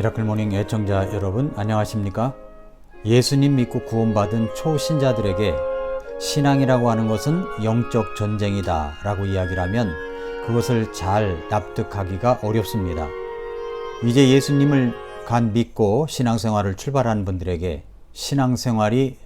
미라클 모닝 애청자 여러분 안녕하십니까? 예수님 믿고 구원받은 초신자들에게 신앙이라고 하는 것은 영적 전쟁이다 라고 이야기를 하면 그것을 잘 납득하기가 어렵습니다. 이제 예수님을 간 믿고 신앙생활을 출발하는 분들에게 신앙생활이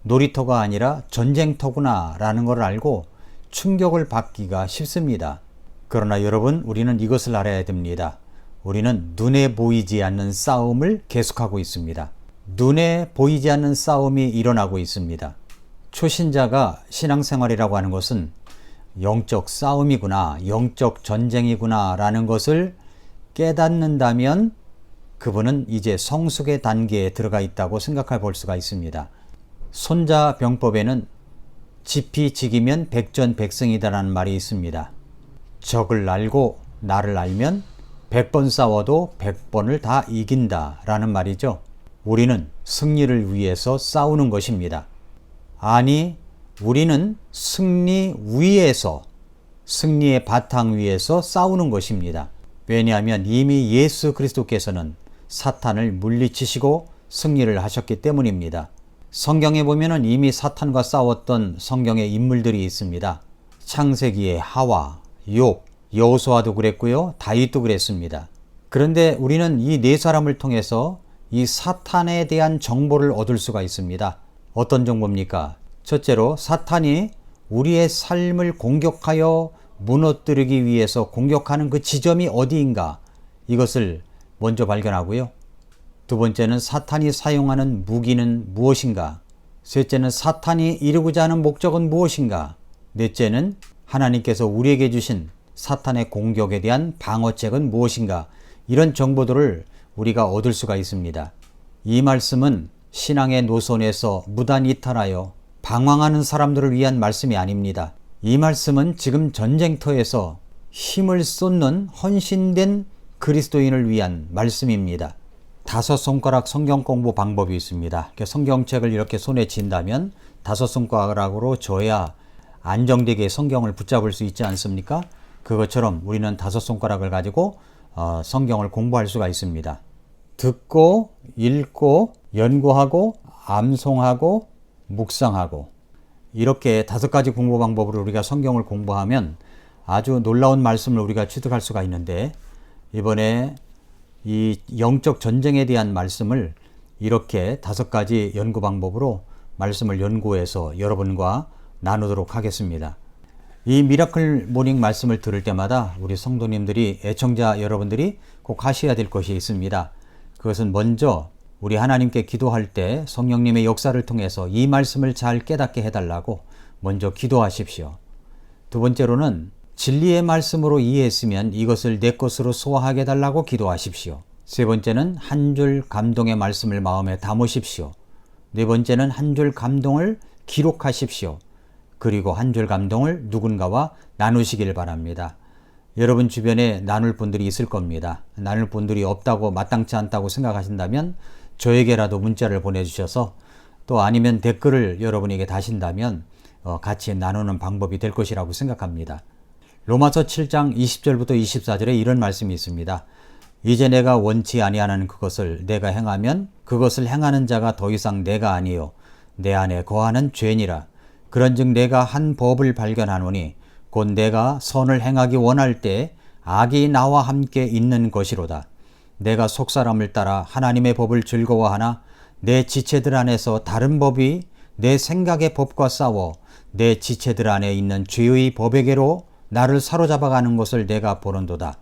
놀이터가 아니라 전쟁터구나 라는 걸 알고 충격을 받기가 쉽습니다. 그러나 여러분, 우리는 이것을 알아야 됩니다. 우리는 눈에 보이지 않는 싸움을 계속하고 있습니다. 눈에 보이지 않는 싸움이 일어나고 있습니다. 초신자가 신앙생활이라고 하는 것은 영적 싸움이구나, 영적 전쟁이구나 라는 것을 깨닫는다면 그분은 이제 성숙의 단계에 들어가 있다고 생각해 볼 수가 있습니다. 손자병법에는 지피지기면 백전백승이다라는 말이 있습니다. 적을 알고 나를 알면 100번 싸워도 100번을 다 이긴다 라는 말이죠. 우리는 승리를 위해서 싸우는 것입니다. 아니, 우리는 승리 위에서, 승리의 바탕 위에서 싸우는 것입니다. 왜냐하면 이미 예수 그리스도께서는 사탄을 물리치시고 승리를 하셨기 때문입니다. 성경에 보면은 이미 사탄과 싸웠던 성경의 인물들이 있습니다. 창세기의 하와, 욥, 여호수아도 그랬고요, 다윗도 그랬습니다. 그런데 우리는 이 네 사람을 통해서 이 사탄에 대한 정보를 얻을 수가 있습니다. 어떤 정보입니까? 첫째로, 사탄이 우리의 삶을 공격하여 무너뜨리기 위해서 공격하는 그 지점이 어디인가, 이것을 먼저 발견하고요. 두 번째는 사탄이 사용하는 무기는 무엇인가? 셋째는 사탄이 이루고자 하는 목적은 무엇인가? 넷째는 하나님께서 우리에게 주신 사탄의 공격에 대한 방어책은 무엇인가? 이런 정보들을 우리가 얻을 수가 있습니다. 이 말씀은 신앙의 노선에서 무단 이탈하여 방황하는 사람들을 위한 말씀이 아닙니다. 이 말씀은 지금 전쟁터에서 힘을 쏟는 헌신된 그리스도인을 위한 말씀입니다. 5손가락 성경 공부 방법이 있습니다. 성경책을 이렇게 손에 쥔다면 5손가락으로 져야 안정되게 성경을 붙잡을 수 있지 않습니까? 그것처럼 우리는 5손가락을 가지고 성경을 공부할 수가 있습니다. 듣고, 읽고, 연구하고, 암송하고, 묵상하고, 이렇게 5가지 공부 방법으로 우리가 성경을 공부하면 아주 놀라운 말씀을 우리가 취득할 수가 있는데, 이번에 이 영적 전쟁에 대한 말씀을 이렇게 5가지 연구 방법으로 말씀을 연구해서 여러분과 나누도록 하겠습니다. 이 미라클 모닝 말씀을 들을 때마다 우리 성도님들이, 애청자 여러분들이 꼭 하셔야 될 것이 있습니다. 그것은 먼저 우리 하나님께 기도할 때 성령님의 역사를 통해서 이 말씀을 잘 깨닫게 해달라고 먼저 기도하십시오. 두 번째로는 진리의 말씀으로 이해했으면 이것을 내 것으로 소화하게 해달라고 기도하십시오. 세 번째는 한 줄 감동의 말씀을 마음에 담으십시오. 네 번째는 한 줄 감동을 기록하십시오. 그리고 한 줄 감동을 누군가와 나누시길 바랍니다. 여러분 주변에 나눌 분들이 있을 겁니다. 나눌 분들이 없다고, 마땅치 않다고 생각하신다면 저에게라도 문자를 보내주셔서, 또 아니면 댓글을 여러분에게 다신다면 같이 나누는 방법이 될 것이라고 생각합니다. 로마서 7장 20절부터 24절에 이런 말씀이 있습니다. 이제 내가 원치 아니하는 그것을 내가 행하면 그것을 행하는 자가 더 이상 내가 아니요 내 안에 거하는 죄니라. 그런즉 내가 한 법을 발견하노니 곧 내가 선을 행하기 원할 때 악이 나와 함께 있는 것이로다. 내가 속사람을 따라 하나님의 법을 즐거워하나 내 지체들 안에서 다른 법이 내 생각의 법과 싸워 내 지체들 안에 있는 죄의 법에게로 나를 사로잡아가는 것을 내가 보는도다.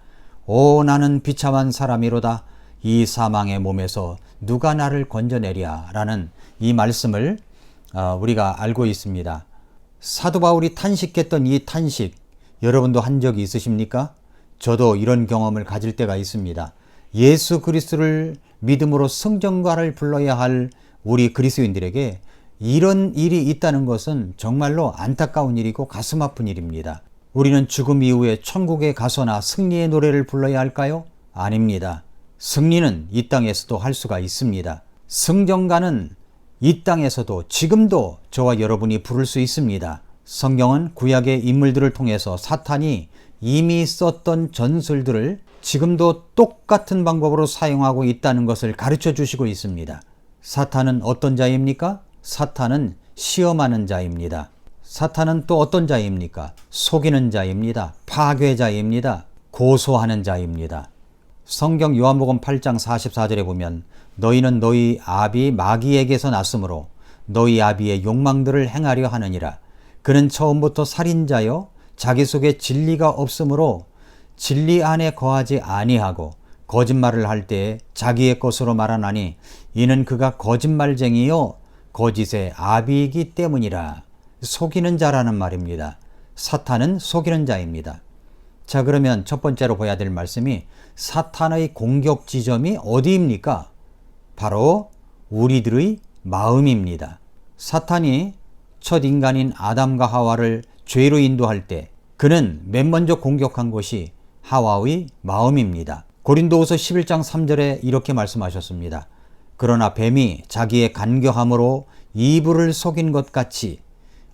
오, 나는 비참한 사람이로다. 이 사망의 몸에서 누가 나를 건져내랴 라는 이 말씀을 우리가 알고 있습니다. 사도 바울이 탄식했던 이 탄식, 여러분도 한 적이 있으십니까? 저도 이런 경험을 가질 때가 있습니다. 예수 그리스도를 믿음으로 승전가를 불러야 할 우리 그리스도인들에게 이런 일이 있다는 것은 정말로 안타까운 일이고 가슴 아픈 일입니다. 우리는 죽음 이후에 천국에 가서나 승리의 노래를 불러야 할까요? 아닙니다. 승리는 이 땅에서도 할 수가 있습니다. 승전가는 이 땅에서도 지금도 저와 여러분이 부를 수 있습니다. 성경은 구약의 인물들을 통해서 사탄이 이미 썼던 전술들을 지금도 똑같은 방법으로 사용하고 있다는 것을 가르쳐 주시고 있습니다. 사탄은 어떤 자입니까? 사탄은 시험하는 자입니다. 사탄은 또 어떤 자입니까? 속이는 자입니다. 파괴자입니다. 고소하는 자입니다. 성경 요한복음 8장 44절에 보면 너희는 너희 아비 마귀에게서 났으므로 너희 아비의 욕망들을 행하려 하느니라. 그는 처음부터 살인자여 자기 속에 진리가 없으므로 진리 안에 거하지 아니하고 거짓말을 할 때에 자기의 것으로 말하나니 이는 그가 거짓말쟁이요 거짓의 아비이기 때문이라. 속이는 자라는 말입니다. 사탄은 속이는 자입니다. 자, 그러면 첫 번째로 봐야 될 말씀이 사탄의 공격 지점이 어디입니까? 바로 우리들의 마음입니다. 사탄이 첫 인간인 아담과 하와를 죄로 인도할 때 그는 맨 먼저 공격한 것이 하와의 마음입니다. 고린도후서 11장 3절에 이렇게 말씀하셨습니다. 그러나 뱀이 자기의 간교함으로 이브를 속인 것 같이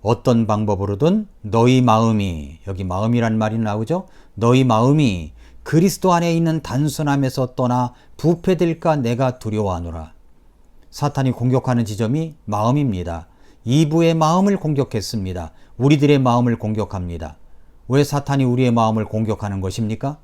어떤 방법으로든 너희 마음이, 여기 마음이란 말이 나오죠? 너희 마음이 그리스도 안에 있는 단순함에서 떠나 부패될까 내가 두려워하노라. 사탄이 공격하는 지점이 마음입니다. 이브의 마음을 공격했습니다. 우리들의 마음을 공격합니다. 왜 사탄이 우리의 마음을 공격하는 것입니까?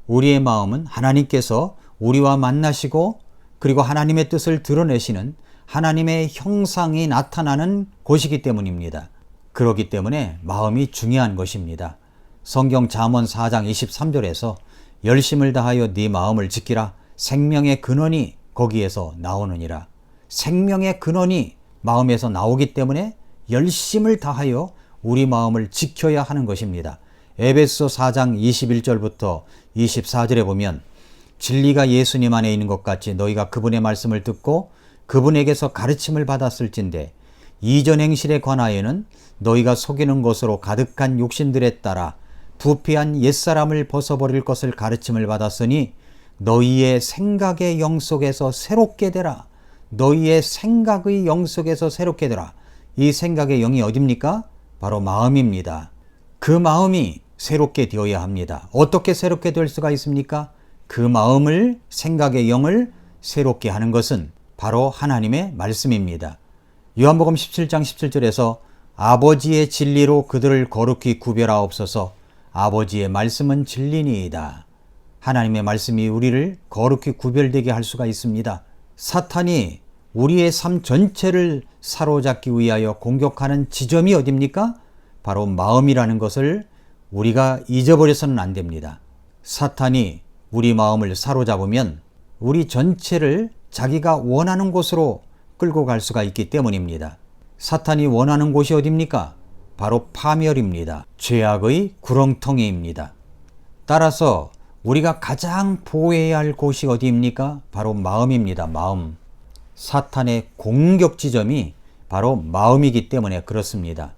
우리의 마음은 하나님께서 우리와 만나시고 그리고 하나님의 뜻을 드러내시는 하나님의 형상이 나타나는 곳이기 때문입니다. 그렇기 때문에 마음이 중요한 것입니다. 성경 잠언 4장 23절에서 열심을 다하여 네 마음을 지키라. 생명의 근원이 거기에서 나오느니라. 생명의 근원이 마음에서 나오기 때문에 열심을 다하여 우리 마음을 지켜야 하는 것입니다. 에베소 4장 21절부터 24절에 보면 진리가 예수님 안에 있는 것 같이 너희가 그분의 말씀을 듣고 그분에게서 가르침을 받았을진데 이전 행실에 관하여는 너희가 속이는 것으로 가득한 욕심들에 따라 부패한 옛사람을 벗어버릴 것을 가르침을 받았으니 너희의 생각의 영 속에서 새롭게 되라. 너희의 생각의 영 속에서 새롭게 되라. 이 생각의 영이 어딥니까? 바로 마음입니다. 그 마음이 새롭게 되어야 합니다. 어떻게 새롭게 될 수가 있습니까? 그 마음을, 생각의 영을 새롭게 하는 것은 바로 하나님의 말씀입니다. 요한복음 17장 17절에서 아버지의 진리로 그들을 거룩히 구별하옵소서. 아버지의 말씀은 진리니이다. 하나님의 말씀이 우리를 거룩히 구별되게 할 수가 있습니다. 사탄이 우리의 삶 전체를 사로잡기 위하여 공격하는 지점이 어딥니까? 바로 마음이라는 것을 우리가 잊어버려서는 안 됩니다. 사탄이 우리 마음을 사로잡으면 우리 전체를 자기가 원하는 곳으로 끌고 갈 수가 있기 때문입니다. 사탄이 원하는 곳이 어딥니까? 바로 파멸입니다. 죄악의 구렁텅이입니다. 따라서 우리가 가장 보호해야 할 곳이 어디입니까? 바로 마음입니다. 마음. 사탄의 공격 지점이 바로 마음이기 때문에 그렇습니다.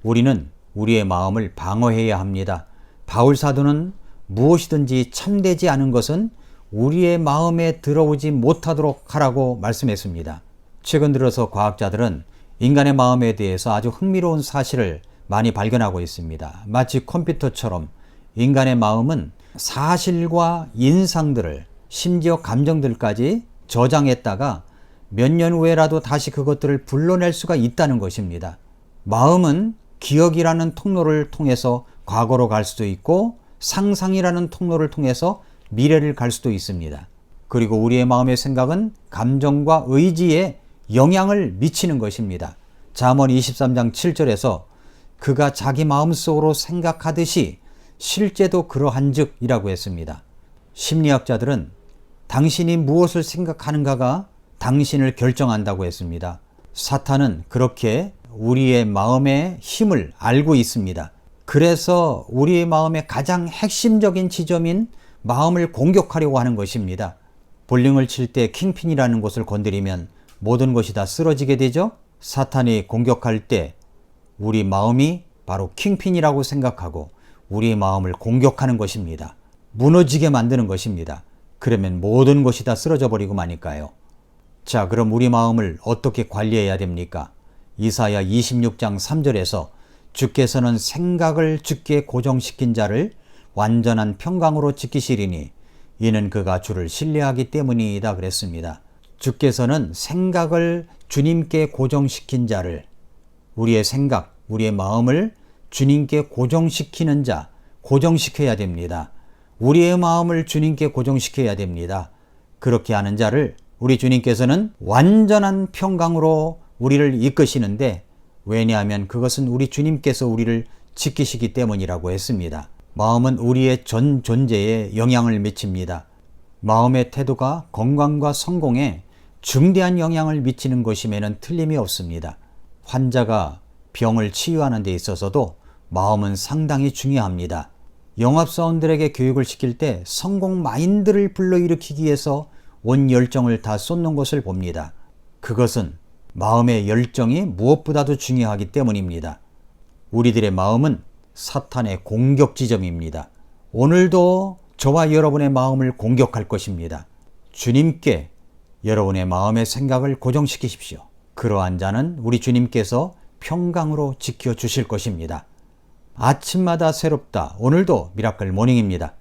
우리는 우리의 마음을 방어해야 합니다. 바울 사도는 무엇이든지 참되지 않은 것은 우리의 마음에 들어오지 못하도록 하라고 말씀했습니다. 최근 들어서 과학자들은 인간의 마음에 대해서 아주 흥미로운 사실을 많이 발견하고 있습니다. 마치 컴퓨터처럼 인간의 마음은 사실과 인상들을, 심지어 감정들까지 저장했다가 몇 년 후에라도 다시 그것들을 불러낼 수가 있다는 것입니다. 마음은 기억이라는 통로를 통해서 과거로 갈 수도 있고 상상이라는 통로를 통해서 미래를 갈 수도 있습니다. 그리고 우리의 마음의 생각은 감정과 의지에 영향을 미치는 것입니다. 잠언 23장 7절에서 그가 자기 마음속으로 생각하듯이 실제도 그러한즉 이라고 했습니다. 심리학자들은 당신이 무엇을 생각하는가가 당신을 결정한다고 했습니다. 사탄은 그렇게 우리의 마음의 힘을 알고 있습니다. 그래서 우리의 마음의 가장 핵심적인 지점인 마음을 공격하려고 하는 것입니다. 볼링을 칠 때 킹핀이라는 곳을 건드리면 모든 것이 다 쓰러지게 되죠. 사탄이 공격할 때 우리 마음이 바로 킹핀이라고 생각하고 우리의 마음을 공격하는 것입니다. 무너지게 만드는 것입니다. 그러면 모든 것이 다 쓰러져 버리고 마니까요. 자, 그럼 우리 마음을 어떻게 관리해야 됩니까? 이사야 26장 3절에서 주께서는 생각을 주께 고정시킨 자를 완전한 평강으로 지키시리니 이는 그가 주를 신뢰하기 때문이다 그랬습니다. 주께서는 생각을 주님께 고정시킨 자를, 우리의 생각, 우리의 마음을 주님께 고정시키는 자, 고정시켜야 됩니다. 우리의 마음을 주님께 고정시켜야 됩니다. 그렇게 하는 자를 우리 주님께서는 완전한 평강으로 우리를 이끄시는데, 왜냐하면 그것은 우리 주님께서 우리를 지키시기 때문이라고 했습니다. 마음은 우리의 전 존재에 영향을 미칩니다. 마음의 태도가 건강과 성공에 중대한 영향을 미치는 것임에는 틀림이 없습니다. 환자가 병을 치유하는 데 있어서도 마음은 상당히 중요합니다. 영업사원들에게 교육을 시킬 때 성공 마인드를 불러일으키기 위해서 온 열정을 다 쏟는 것을 봅니다. 그것은 마음의 열정이 무엇보다도 중요하기 때문입니다. 우리들의 마음은 사탄의 공격 지점입니다. 오늘도 저와 여러분의 마음을 공격할 것입니다. 주님께 여러분의 마음의 생각을 고정시키십시오. 그러한 자는 우리 주님께서 평강으로 지켜주실 것입니다. 아침마다 새롭다. 오늘도 미라클 모닝입니다.